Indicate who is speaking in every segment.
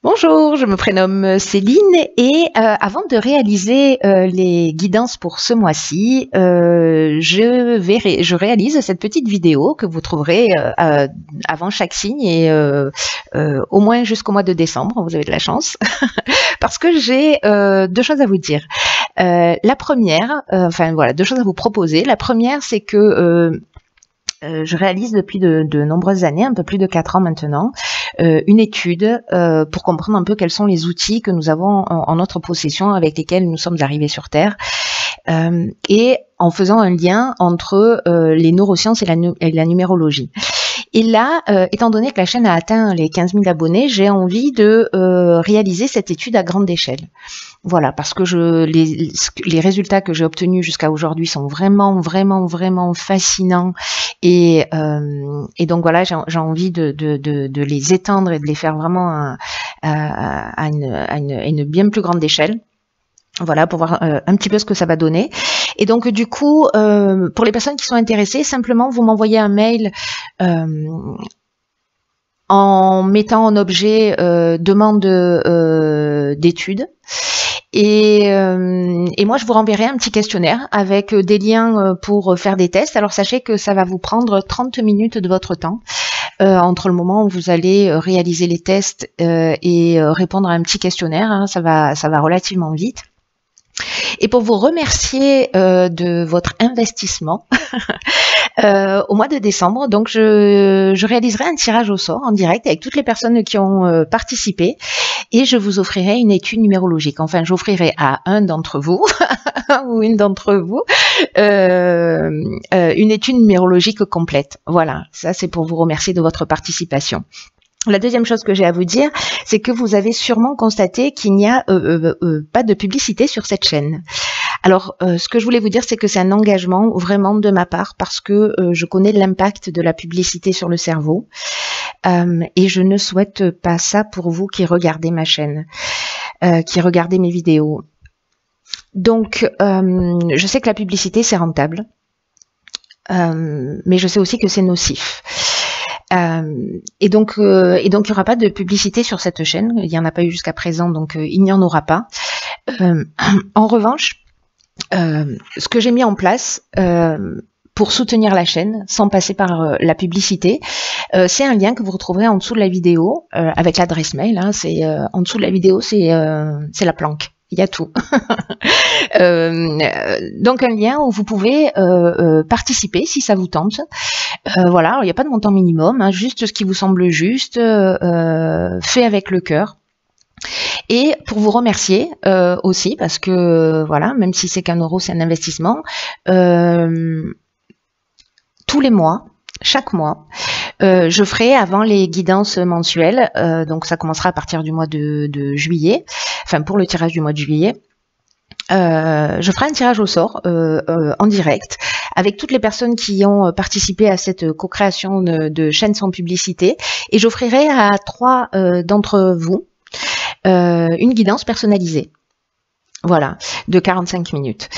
Speaker 1: Bonjour, je me prénomme Céline et avant de réaliser les guidances pour ce mois-ci, je réalise cette petite vidéo que vous trouverez avant chaque signe et au moins jusqu'au mois de décembre, vous avez de la chance, parce que j'ai deux choses à vous dire. La première, deux choses à vous proposer. La première, c'est que je réalise depuis de nombreuses années, un peu plus de 4 ans maintenant, une étude pour comprendre un peu quels sont les outils que nous avons en notre possession avec lesquels nous sommes arrivés sur Terre, et en faisant un lien entre les neurosciences et la numérologie. Et là, étant donné que la chaîne a atteint les 15 000 abonnés, j'ai envie de réaliser cette étude à grande échelle. Voilà, parce que les résultats que j'ai obtenus jusqu'à aujourd'hui sont vraiment fascinants. Et donc voilà, j'ai envie de les étendre et de les faire vraiment à une bien plus grande échelle. Voilà, pour voir un petit peu ce que ça va donner. Et donc du coup, pour les personnes qui sont intéressées, simplement vous m'envoyez un mail en mettant en objet demande d'études. Et moi, je vous renverrai un petit questionnaire avec des liens pour faire des tests. Alors, sachez que ça va vous prendre 30 minutes de votre temps entre le moment où vous allez réaliser les tests et répondre à un petit questionnaire. Hein, ça va relativement vite. Et pour vous remercier de votre investissement au mois de décembre, donc je réaliserai un tirage au sort en direct avec toutes les personnes qui ont participé et je vous offrirai une étude numérologique. Enfin, j'offrirai à un d'entre vous ou une d'entre vous une étude numérologique complète. Voilà, ça c'est pour vous remercier de votre participation. La deuxième chose que j'ai à vous dire, c'est que vous avez sûrement constaté qu'il n'y a pas de publicité sur cette chaîne. Alors, ce que je voulais vous dire, c'est que c'est un engagement vraiment de ma part parce que je connais l'impact de la publicité sur le cerveau et je ne souhaite pas ça pour vous qui regardez ma chaîne, qui regardez mes vidéos. Donc, je sais que la publicité, c'est rentable, mais je sais aussi que c'est nocif. Et donc il n'y aura pas de publicité sur cette chaîne, il n'y en a pas eu jusqu'à présent, donc il n'y en aura pas. En revanche, ce que j'ai mis en place pour soutenir la chaîne sans passer par la publicité, c'est un lien que vous retrouverez en dessous de la vidéo avec l'adresse mail. Hein, en dessous de la vidéo, c'est la planque. Il y a tout. Donc un lien où vous pouvez participer si ça vous tente. Voilà, il n'y a pas de montant minimum, hein, juste ce qui vous semble juste, fait avec le cœur. Et pour vous remercier aussi, parce que voilà, même si c'est qu'1 euro, c'est un investissement, tous les mois, chaque mois, je ferai avant les guidances mensuelles, donc ça commencera à partir du mois de juillet, enfin pour le tirage du mois de juillet, je ferai un tirage au sort en direct avec toutes les personnes qui ont participé à cette co-création de chaînes sans publicité et j'offrirai à 3 d'entre vous une guidance personnalisée. Voilà, de 45 minutes.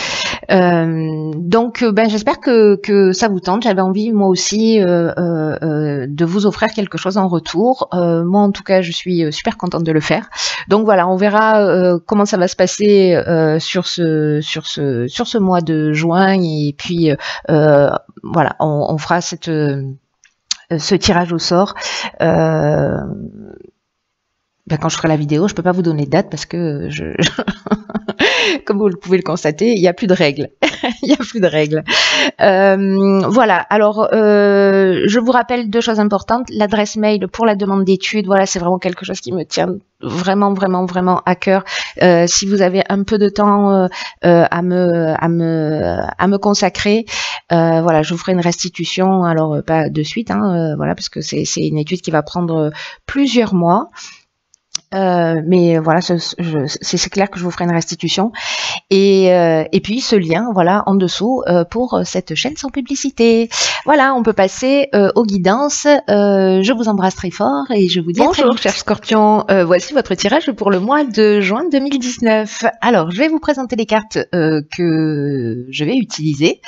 Speaker 1: Donc, j'espère que ça vous tente. J'avais envie, moi aussi, de vous offrir quelque chose en retour. Moi, en tout cas, je suis super contente de le faire. Donc voilà, on verra comment ça va se passer sur ce mois de juin. Et puis, voilà, on fera ce tirage au sort. Quand je ferai la vidéo, je peux pas vous donner de date parce que comme vous pouvez le constater, il n'y a plus de règles. Il n'y a plus de règles. Voilà. Alors, je vous rappelle 2 choses importantes. L'adresse mail pour la demande d'études. Voilà, c'est vraiment quelque chose qui me tient vraiment à cœur. Si vous avez un peu de temps à me consacrer, voilà, je vous ferai une restitution. Alors, pas de suite, hein, voilà, parce que c'est une étude qui va prendre plusieurs mois. Mais voilà, c'est clair que je vous ferai une restitution et puis ce lien, voilà, en dessous pour cette chaîne sans publicité. Voilà, on peut passer aux guidances. Je vous embrasse très fort et je vous dis bonjour, chers scorpions. Voici votre tirage pour le mois de juin 2019. Alors, je vais vous présenter les cartes que je vais utiliser.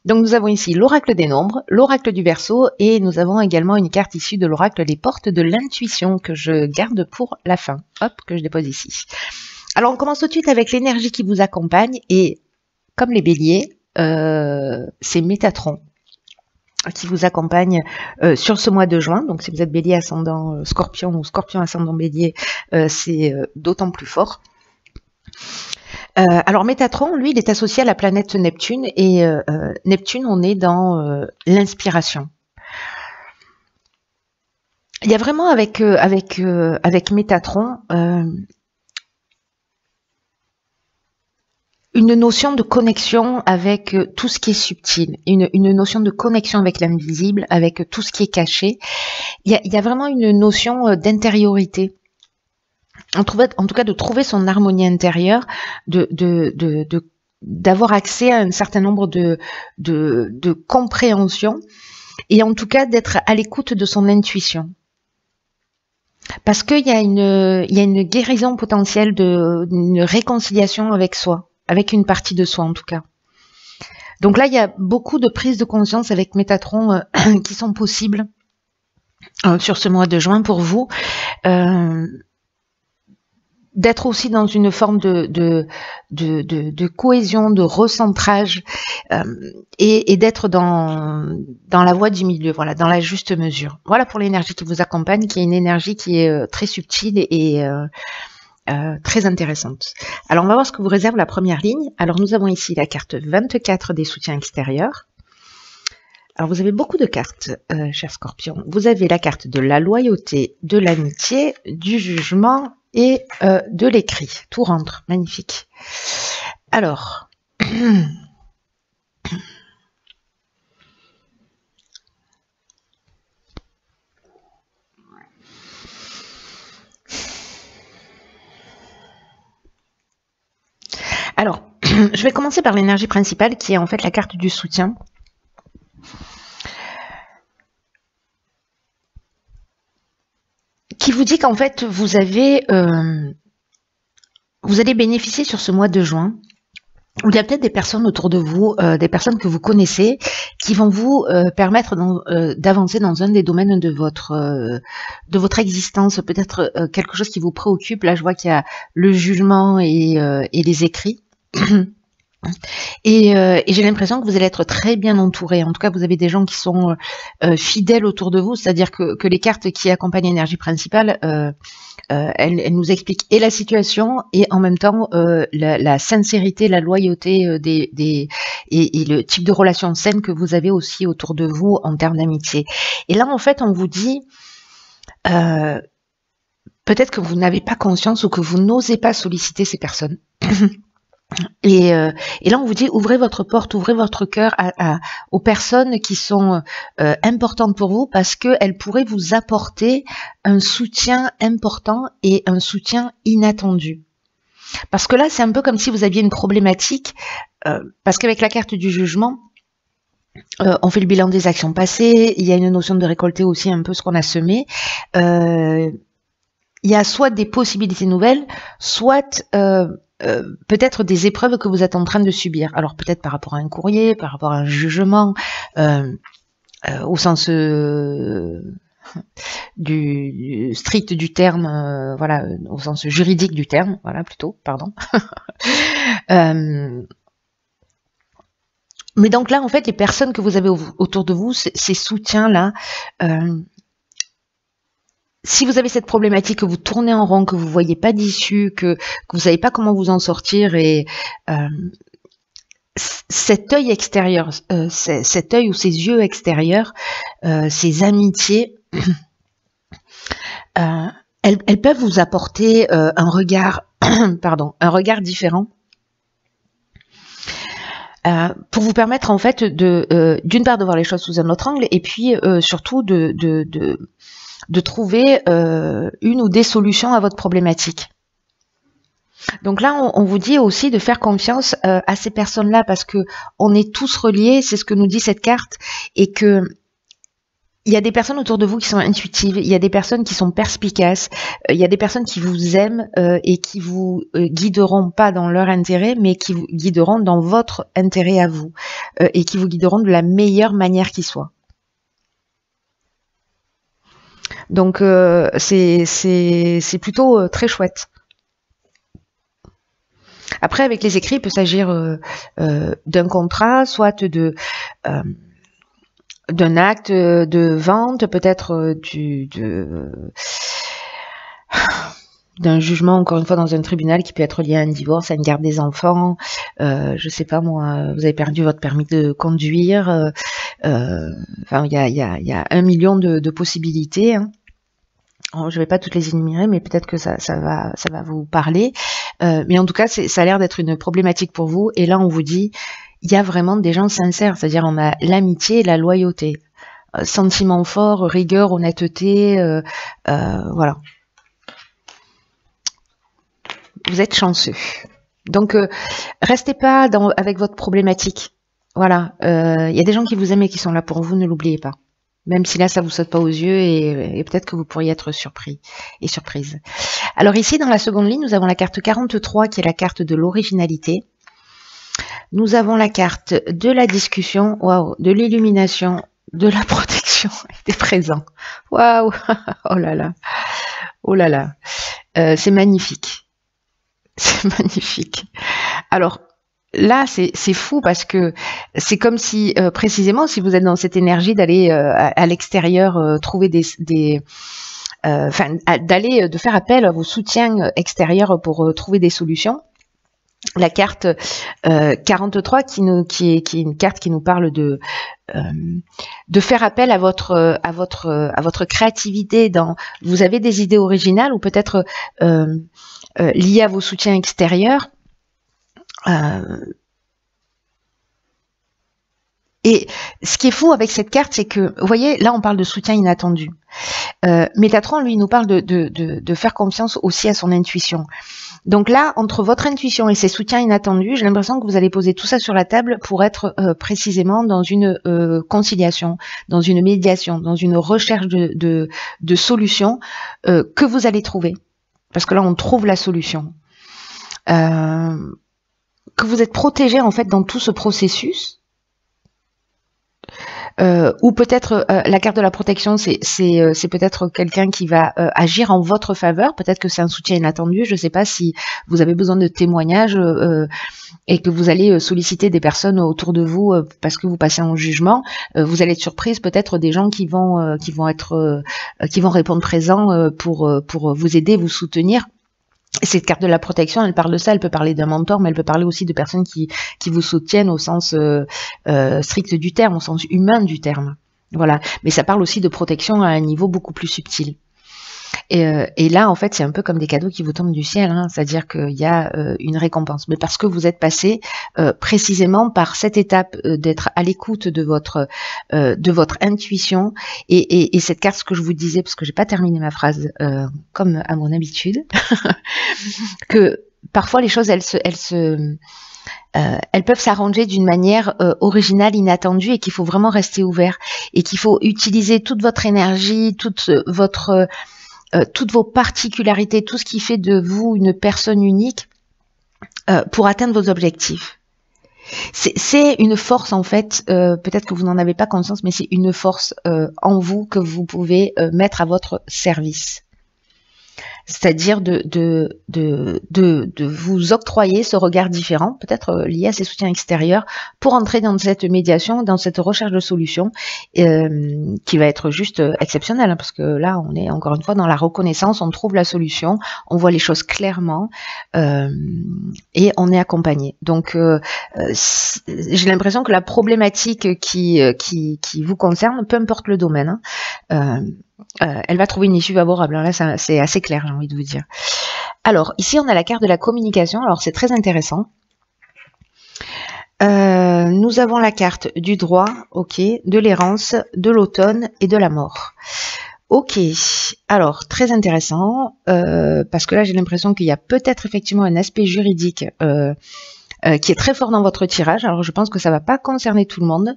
Speaker 1: Donc nous avons ici l'oracle des nombres, l'oracle du Verseau et nous avons également une carte issue de l'oracle des portes de l'intuition que je garde pour la fin. Hop, que je dépose ici. Alors on commence tout de suite avec l'énergie qui vous accompagne et comme les béliers, c'est Métatron qui vous accompagne sur ce mois de juin. Donc si vous êtes bélier ascendant scorpion ou scorpion ascendant bélier, c'est d'autant plus fort. Alors Métatron, lui, il est associé à la planète Neptune et Neptune, on est dans l'inspiration. Il y a vraiment avec Métatron une notion de connexion avec tout ce qui est subtil, une notion de connexion avec l'invisible, avec tout ce qui est caché. Il y a vraiment une notion d'intériorité. En tout cas, de trouver son harmonie intérieure, d'avoir accès à un certain nombre de compréhensions et en tout cas d'être à l'écoute de son intuition. Parce qu'il y a une guérison potentielle, une réconciliation avec soi, avec une partie de soi en tout cas. Donc là, il y a beaucoup de prises de conscience avec Métatron qui sont possibles sur ce mois de juin pour vous. D'être aussi dans une forme de cohésion, de recentrage et d'être dans la voie du milieu, voilà, dans la juste mesure. Voilà pour l'énergie qui vous accompagne, qui est une énergie qui est très subtile et très intéressante. Alors on va voir ce que vous réserve la première ligne. Alors nous avons ici la carte 24 des soutiens extérieurs. Alors vous avez beaucoup de cartes, chers scorpions. Vous avez la carte de la loyauté, de l'amitié, du jugement et de l'écrit. Tout rentre, magnifique. Alors, je vais commencer par l'énergie principale qui est en fait la carte du soutien. Qui vous dit qu'en fait, vous allez bénéficier sur ce mois de juin, où il y a peut-être des personnes autour de vous, des personnes que vous connaissez, qui vont vous permettre d'avancer dans un des domaines de votre existence, peut-être quelque chose qui vous préoccupe. Là, je vois qu'il y a le jugement et les écrits. Et j'ai l'impression que vous allez être très bien entouré. En tout cas, vous avez des gens qui sont fidèles autour de vous, c'est-à-dire que les cartes qui accompagnent l'énergie principale, elles nous expliquent et la situation et en même temps la sincérité, la loyauté et le type de relation saine que vous avez aussi autour de vous en termes d'amitié. Et là, en fait, on vous dit peut-être que vous n'avez pas conscience ou que vous n'osez pas solliciter ces personnes. Et là, on vous dit, ouvrez votre porte, ouvrez votre cœur aux personnes qui sont importantes pour vous parce qu'elles pourraient vous apporter un soutien important et un soutien inattendu. Parce que là, c'est un peu comme si vous aviez une problématique, parce qu'avec la carte du jugement, on fait le bilan des actions passées, il y a une notion de récolter aussi un peu ce qu'on a semé. Il y a soit des possibilités nouvelles, soit peut-être des épreuves que vous êtes en train de subir. Alors peut-être par rapport à un courrier, par rapport à un jugement, au sens du strict du terme, voilà, au sens juridique du terme, voilà plutôt, pardon. Mais donc là, en fait, les personnes que vous avez autour de vous, ces soutiens-là, si vous avez cette problématique, que vous tournez en rond, que vous ne voyez pas d'issue, que vous ne savez pas comment vous en sortir, et cet œil extérieur, cet œil ou ces yeux extérieurs, ces amitiés, elles peuvent vous apporter un regard, pardon, un regard différent. Pour vous permettre en fait d'une part de voir les choses sous un autre angle et puis surtout de trouver une ou des solutions à votre problématique. Donc là, on vous dit aussi de faire confiance à ces personnes-là parce que on est tous reliés, c'est ce que nous dit cette carte, et que il y a des personnes autour de vous qui sont intuitives, il y a des personnes qui sont perspicaces, il y a des personnes qui vous aiment et qui vous guideront pas dans leur intérêt, mais qui vous guideront dans votre intérêt à vous et qui vous guideront de la meilleure manière qui soit. Donc c'est plutôt très chouette. Après, avec les écrits, il peut s'agir d'un contrat, soit d'un acte de vente, peut-être d'un jugement, encore une fois, dans un tribunal qui peut être lié à un divorce, à une garde des enfants, je sais pas moi, vous avez perdu votre permis de conduire, enfin, il y a 1 million de possibilités, hein. Je ne vais pas toutes les énumérer, mais peut-être que ça va vous parler. Mais en tout cas, ça a l'air d'être une problématique pour vous. Et là, on vous dit, il y a vraiment des gens sincères, c'est-à-dire on a l'amitié et la loyauté. Sentiments forts, rigueur, honnêteté, voilà. Vous êtes chanceux. Donc, restez pas avec votre problématique. Voilà. Il y a des gens qui vous aiment et qui sont là pour vous, ne l'oubliez pas. Même si là, ça vous saute pas aux yeux et peut-être que vous pourriez être surpris et surprise. Alors ici, dans la seconde ligne, nous avons la carte 43 qui est la carte de l'originalité. Nous avons la carte de la discussion, waouh, de l'illumination, de la protection et des présents. Waouh, oh là là, oh là là. C'est magnifique. C'est magnifique. Alors, là, c'est fou parce que c'est comme si, précisément, si vous êtes dans cette énergie d'aller à l'extérieur trouver de faire appel à vos soutiens extérieurs pour trouver des solutions. La carte 43 qui est une carte qui nous parle de faire appel à votre créativité. Vous avez des idées originales ou peut-être liées à vos soutiens extérieurs. Et ce qui est fou avec cette carte, c'est que, vous voyez, là on parle de soutien inattendu. Métatron, lui, nous parle de faire confiance aussi à son intuition. Donc là, entre votre intuition et ses soutiens inattendus, j'ai l'impression que vous allez poser tout ça sur la table pour être précisément dans une conciliation, dans une médiation, dans une recherche de solutions que vous allez trouver. Parce que là, on trouve la solution. Que vous êtes protégé en fait dans tout ce processus, ou peut-être la carte de la protection, c'est peut-être quelqu'un qui va agir en votre faveur, peut-être que c'est un soutien inattendu, je ne sais pas si vous avez besoin de témoignages et que vous allez solliciter des personnes autour de vous parce que vous passez en jugement, vous allez être surprise peut-être des gens qui vont répondre présent pour vous aider, vous soutenir. Cette carte de la protection, elle parle de ça, elle peut parler d'un mentor, mais elle peut parler aussi de personnes qui vous soutiennent au sens strict du terme, au sens humain du terme. Voilà. Mais ça parle aussi de protection à un niveau beaucoup plus subtil. Et là, en fait, c'est un peu comme des cadeaux qui vous tombent du ciel, hein, c'est-à-dire qu'il y a une récompense. Mais parce que vous êtes passé précisément par cette étape d'être à l'écoute de votre intuition et cette carte, ce que je vous disais, parce que j'ai pas terminé ma phrase comme à mon habitude, que parfois les choses, elles peuvent s'arranger d'une manière originale, inattendue, et qu'il faut vraiment rester ouvert et qu'il faut utiliser toute votre énergie, toutes vos particularités, tout ce qui fait de vous une personne unique pour atteindre vos objectifs. C'est une force en fait, peut-être que vous n'en avez pas conscience, mais c'est une force en vous que vous pouvez mettre à votre service. C'est-à-dire de vous octroyer ce regard différent, peut-être lié à ces soutiens extérieurs, pour entrer dans cette médiation, dans cette recherche de solutions, qui va être juste exceptionnelle, hein, parce que là, on est encore une fois dans la reconnaissance, on trouve la solution, on voit les choses clairement, et on est accompagné. Donc, j'ai l'impression que la problématique qui vous concerne, peu importe le domaine, hein, elle va trouver une issue favorable. Là, c'est assez clair, j'ai envie de vous dire. Alors, ici, on a la carte de la communication. Alors, c'est très intéressant. Nous avons la carte du droit, ok, de l'errance, de l'automne et de la mort. Ok, alors, très intéressant, parce que là, j'ai l'impression qu'il y a peut-être effectivement un aspect juridique qui est très fort dans votre tirage. Alors je pense que ça va pas concerner tout le monde.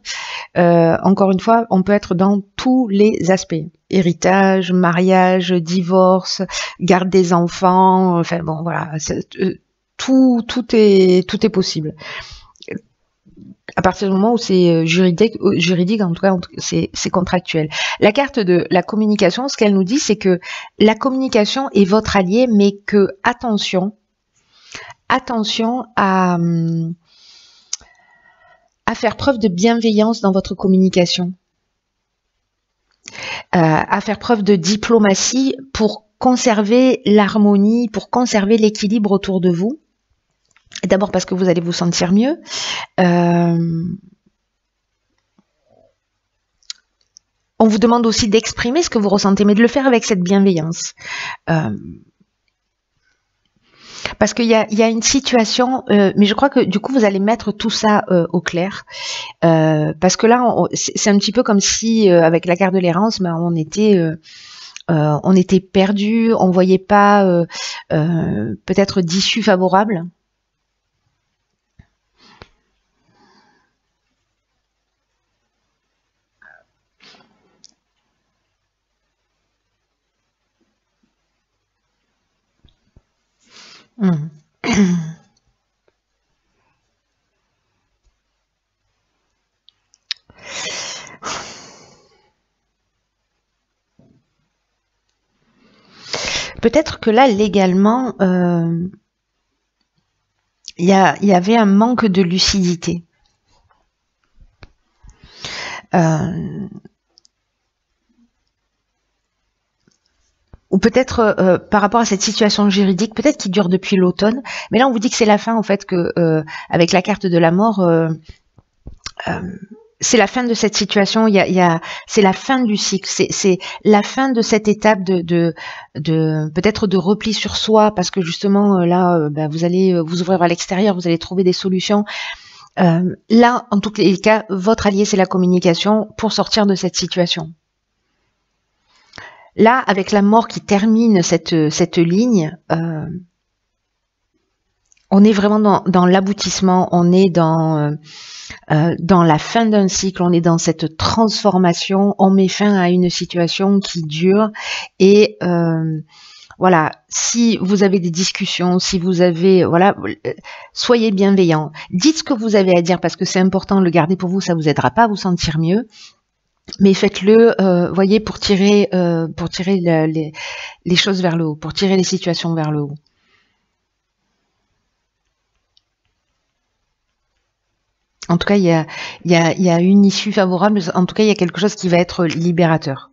Speaker 1: Encore une fois, on peut être dans tous les aspects. Héritage, mariage, divorce, garde des enfants, enfin bon voilà, tout est possible. À partir du moment où c'est juridique, en tout cas, c'est contractuel. La carte de la communication, ce qu'elle nous dit, c'est que la communication est votre allié, mais que attention à faire preuve de bienveillance dans votre communication, à faire preuve de diplomatie pour conserver l'harmonie, pour conserver l'équilibre autour de vous. D'abord parce que vous allez vous sentir mieux. On vous demande aussi d'exprimer ce que vous ressentez, mais de le faire avec cette bienveillance. Parce qu'il y a une situation, mais je crois que du coup vous allez mettre tout ça au clair. Parce que là, c'est un petit peu comme si, avec la carte de l'errance, ben, on était perdu, on voyait pas peut-être d'issue favorable. Peut-être que là, légalement, il y avait un manque de lucidité. Ou peut-être par rapport à cette situation juridique, peut-être qui dure depuis l'automne, mais là on vous dit que c'est la fin en fait, que avec la carte de la mort, c'est la fin de cette situation, c'est la fin du cycle, c'est la fin de cette étape de peut-être de repli sur soi, parce que justement là, ben, vous allez vous ouvrir à l'extérieur, vous allez trouver des solutions. Là, en tous les cas, votre allié, c'est la communication pour sortir de cette situation. Là, avec la mort qui termine cette ligne, on est vraiment dans l'aboutissement, on est dans la fin d'un cycle, on est dans cette transformation, on met fin à une situation qui dure et voilà, si vous avez des discussions, si vous avez, voilà, soyez bienveillants, dites ce que vous avez à dire parce que c'est important, le garder pour vous, ça vous aidera pas à vous sentir mieux. Mais faites-le, voyez, pour tirer les choses vers le haut, pour tirer les situations vers le haut. En tout cas, il y a une issue favorable. En tout cas, il y a quelque chose qui va être libérateur.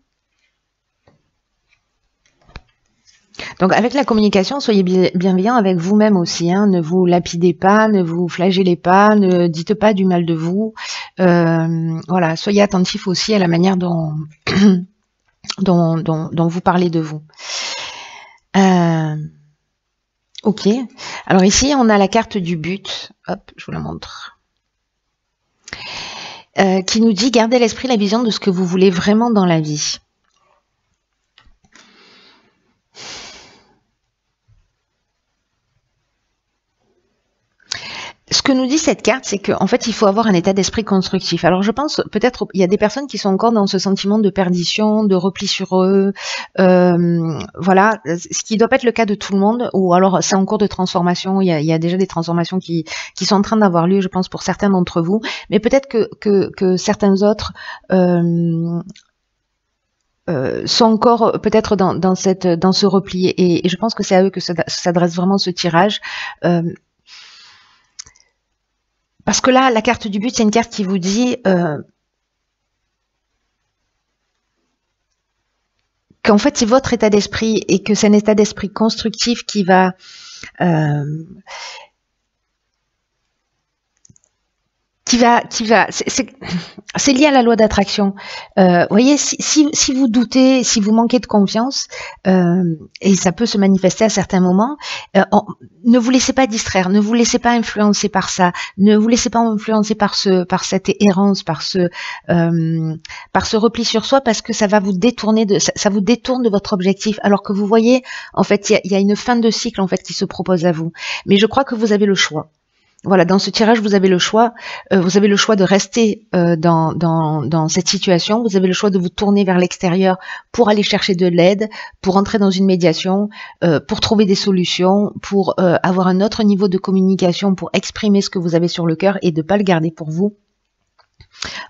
Speaker 1: Donc, avec la communication, soyez bienveillant avec vous-même aussi. Hein. Ne vous lapidez pas, ne vous flagellez pas, ne dites pas du mal de vous. Voilà, soyez attentifs aussi à la manière dont vous parlez de vous. Ok. Alors ici, on a la carte du but. Hop, je vous la montre. Qui nous dit « Gardez à l'esprit la vision de ce que vous voulez vraiment dans la vie ». Ce que nous dit cette carte, c'est qu'en fait, il faut avoir un état d'esprit constructif. Alors, je pense, peut-être, il y a des personnes qui sont encore dans ce sentiment de perdition, de repli sur eux, voilà, ce qui doit pas être le cas de tout le monde, ou alors c'est en cours de transformation, il y a déjà des transformations qui sont en train d'avoir lieu, je pense, pour certains d'entre vous, mais peut-être que certains autres sont encore peut-être dans ce repli, et je pense que c'est à eux que s'adresse vraiment ce tirage. Parce que là, la carte du but, c'est une carte qui vous dit qu'en fait, c'est votre état d'esprit et que c'est un état d'esprit constructif qui va c'est lié à la loi d'attraction. Voyez, si vous doutez, si vous manquez de confiance, et ça peut se manifester à certains moments, ne vous laissez pas distraire, ne vous laissez pas influencer par ça, ne vous laissez pas influencer par cette errance, par ce repli sur soi, parce que ça va vous détourner ça vous détourne de votre objectif, alors que vous voyez, en fait, il y a une fin de cycle en fait qui se propose à vous. Mais je crois que vous avez le choix. Voilà, dans ce tirage, vous avez le choix. Vous avez le choix de rester dans cette situation. Vous avez le choix de vous tourner vers l'extérieur pour aller chercher de l'aide, pour entrer dans une médiation, pour trouver des solutions, pour avoir un autre niveau de communication, pour exprimer ce que vous avez sur le cœur et de ne pas le garder pour vous.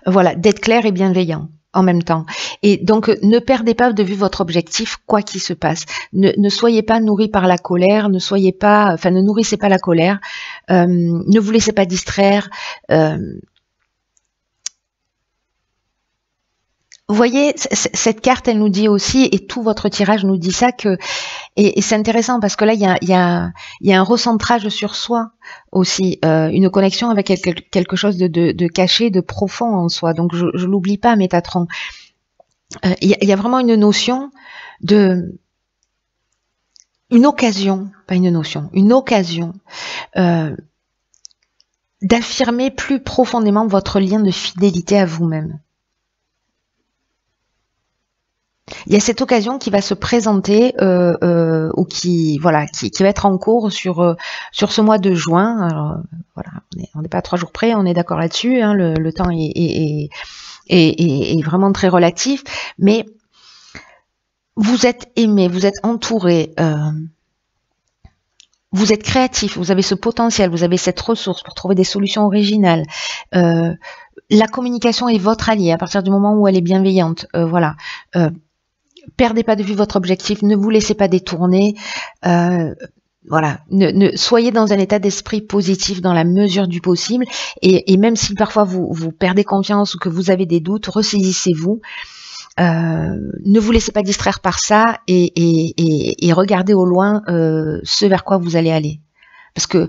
Speaker 1: Voilà, d'être clair et bienveillant en même temps. Et donc, ne perdez pas de vue votre objectif, quoi qu'il se passe. Ne soyez pas nourri par la colère, ne nourrissez pas la colère, ne vous laissez pas distraire. Vous voyez, cette carte, elle nous dit aussi, et tout votre tirage nous dit ça, et c'est intéressant parce que là, il y a un recentrage sur soi aussi, une connexion avec quelque chose de caché, de profond en soi. Donc, je l'oublie pas, Métatron. Il y a vraiment une notion une occasion, pas une notion, une occasion d'affirmer plus profondément votre lien de fidélité à vous-même. Il y a cette occasion qui va se présenter ou qui va être en cours sur ce mois de juin. Alors, voilà, on n'est pas à 3 jours près, on est d'accord là-dessus. Hein, le temps est vraiment très relatif, mais vous êtes aimé, vous êtes entouré, vous êtes créatif, vous avez ce potentiel, vous avez cette ressource pour trouver des solutions originales. La communication est votre allié à partir du moment où elle est bienveillante. Voilà. Perdez pas de vue votre objectif, ne vous laissez pas détourner. Voilà, soyez dans un état d'esprit positif dans la mesure du possible. Et même si parfois vous perdez confiance ou que vous avez des doutes, ressaisissez-vous. Ne vous laissez pas distraire par ça et regardez au loin ce vers quoi vous allez aller. Parce que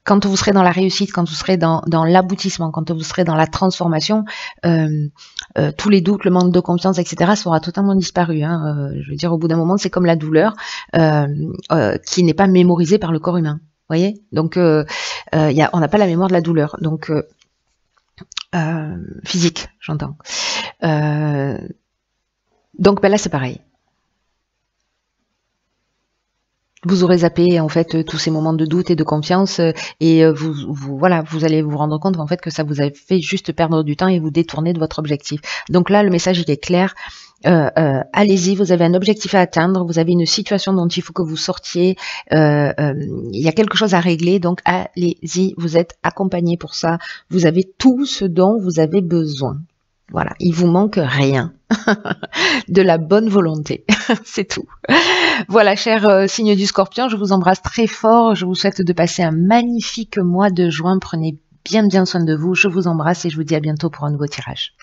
Speaker 1: quand vous serez dans la réussite, quand vous serez dans l'aboutissement, quand vous serez dans la transformation, tous les doutes, le manque de confiance, etc. sera totalement disparu. Hein. Je veux dire, au bout d'un moment, c'est comme la douleur qui n'est pas mémorisée par le corps humain. Vous voyez ? Donc, on n'a pas la mémoire de la douleur. Donc, physique, j'entends. Donc, là, c'est pareil. Vous aurez zappé en fait tous ces moments de doute et de confiance et vous allez vous rendre compte en fait que ça vous a fait juste perdre du temps et vous détourner de votre objectif. Donc là, le message il est clair. Allez-y, vous avez un objectif à atteindre, vous avez une situation dont il faut que vous sortiez, il y a quelque chose à régler, donc allez-y, vous êtes accompagné pour ça, vous avez tout ce dont vous avez besoin. Voilà, il vous manque rien. De la bonne volonté, c'est tout. Voilà, cher signe du Scorpion, je vous embrasse très fort, je vous souhaite de passer un magnifique mois de juin, prenez bien soin de vous, je vous embrasse et je vous dis à bientôt pour un nouveau tirage.